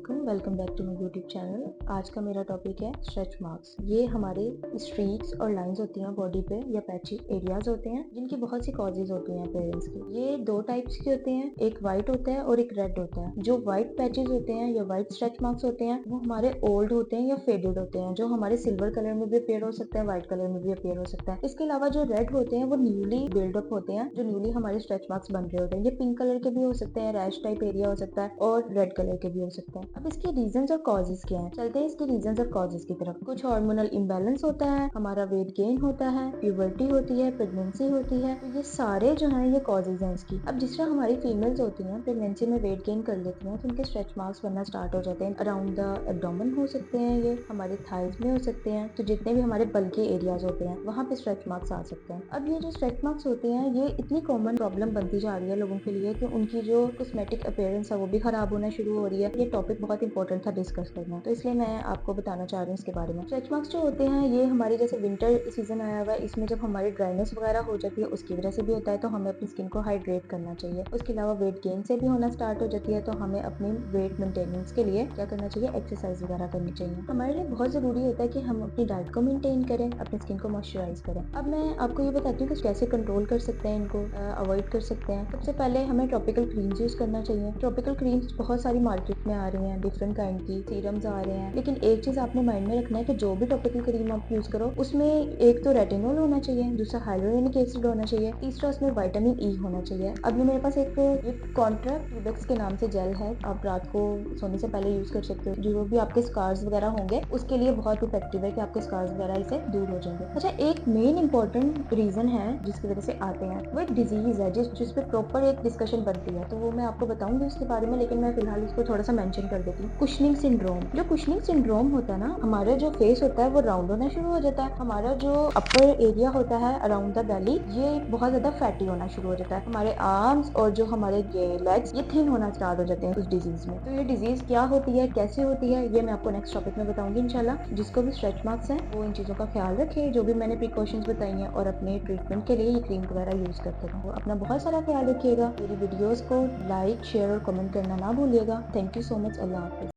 Welcome back to my YouTube channel. आज का मेरा टॉपिक है स्ट्रेच मार्क्स। ये हमारे स्ट्रीक्स और लाइंस होती हैं बॉडी पे या पैची एरियाज होते हैं जिनकी बहुत सी कॉजेज होती हैं पेरेंट्स की। ये दो टाइप्स के होते हैं, एक वाइट होता है और एक रेड होता है। जो व्हाइट पैचेस होते हैं या व्हाइट स्ट्रेच मार्क्स होते हैं वो हमारे ओल्ड होते हैं या फेडेड होते हैं, जो हमारे सिल्वर कलर में भी अपेयर हो सकता है, व्हाइट कलर में भी अपेयर हो सकता है। इसके अलावा जो रेड होते हैं वो न्यूली बिल्डअप होते हैं, जो न्यूली हमारे स्ट्रेच मार्क्स बन रहे होते हैं। ये पिंक कलर के भी हो सकते हैं, रैश टाइप एरिया हो सकता है, और रेड कलर के भी हो सकते हैं। अब इसके रीजंस और कॉजेज क्या हैं? चलते हैं इसके रीजंस और कॉजेज की तरफ। कुछ हार्मोनल इम्बैलेंस होता है, हमारा वेट गेन होता है, प्यूबर्टी होती है, प्रेगनेंसी होती है, तो ये सारे जो हैं ये कॉजेज हैं इसकी। अब जिस तरह हमारी फीमेल्स होती हैं प्रेगनेंसी में वेट गेन कर लेती हैं तो उनके स्ट्रेच मार्क्स बनना स्टार्ट हो जाते हैं। अराउंड द एब्डोमेन हो सकते हैं, ये हमारे थाइज में हो सकते हैं, तो जितने भी हमारे बल्कि एरियाज होते हैं वहाँ पे स्ट्रेच मार्क्स आ सकते हैं। अब ये जो स्ट्रेच मार्क्स होते हैं ये इतनी कॉमन प्रॉब्लम बनती जा रही है लोगों के लिए कि उनकी जो कॉस्मेटिक अपीयरेंस है वो भी खराब होना शुरू हो रही है। ये टॉपिक बहुत इंपॉर्टेंट था डिस्कस करना, तो इसलिए मैं आपको बताना चाह रही हूँ इसके बारे में। स्ट्रेच मार्क्स जो होते हैं ये हमारी जैसे विंटर सीजन आया हुआ है, इसमें जब हमारी ड्राइनेस वगैरह हो जाती है उसकी वजह से भी होता है, तो हमें अपनी स्किन को हाइड्रेट करना चाहिए। उसके अलावा वेट गेन से भी होना स्टार्ट हो जाती है, तो हमें अपनी वेट मेंटेनेंस के लिए क्या करना चाहिए, एक्सरसाइज वगैरह करनी चाहिए। हमारे लिए बहुत जरूरी होता है कि हम अपनी डाइट को मेंटेन करें, अपनी स्किन को मॉइस्चराइज करें। अब मैं आपको ये बताती हूँ कि कैसे कंट्रोल कर सकते हैं, इनको अवॉइड कर सकते हैं। सबसे पहले हमें टॉपिकल क्रीम्स यूज करना चाहिए। टॉपिकल क्रीम्स बहुत सारी मार्केट में आ रही हैं, डिफरेंट काइंड की सीरम्स आ रहे हैं, लेकिन एक चीज आपने माइंड में रखना है कि जो भी टॉपिकल क्रीम आप यूज करो उसमें एक तो रेटिनॉल होना चाहिए, दूसरा हाइलोरेनिक एसिड होना चाहिए, तीसरा उसमें विटामिन ई होना चाहिए। अब मेरे पास एक ये कॉन्ट्रा ट्यूबेक्स के नाम से जेल है, आप रात को सोने से पहले यूज कर सकते हो। जो भी आपके स्कार्स वगैरह होंगे उसके लिए बहुत इफेक्टिव है कि आपके स्कार्स वगैरह इससे दूर हो जाएंगे। अच्छा, एक मेन इंपॉर्टेंट रीजन है जिसकी वजह से आते हैं, वो एक डिजीज है जिस पे प्रॉपर एक डिस्कशन बनती है, तो वो मैं आपको बताऊंगी उसके बारे में, लेकिन मैं फिलहाल उसको थोड़ा सा मेंशन कर देती हूँ। Cushioning syndrome. जो कुशनिंग सिंड्रोम होता है ना, हमारा जो फेस होता है वो राउंड होना शुरू हो जाता है, हमारा जो अपर एरिया होता है अराउंड द बेली ये बहुत ज्यादा फैटी होना शुरू हो जाता है, हमारे आर्म्स और जो हमारे लेग्स ये थिन होना स्टार्ट हो जाते हैं उस डिजीज में। तो ये डिजीज क्या होती है, कैसे होती है, ये मैं आपको नेक्स्ट टॉपिक में बताऊंगी इंशाल्लाह। जिसको भी स्ट्रेच मार्क्स हैं वो इन चीजों का ख्याल रखे, जो भी मैंने प्रिकॉशंस बताई हैं, और अपने ट्रीटमेंट के लिए ये क्रीम वगैरह यूज करते रहो। अपना बहुत सारा ख्याल रखिएगा। मेरी वीडियोस को लाइक, शेयर और कमेंट करना ना भूलिएगा। Thank you so much. Allah Hafiz.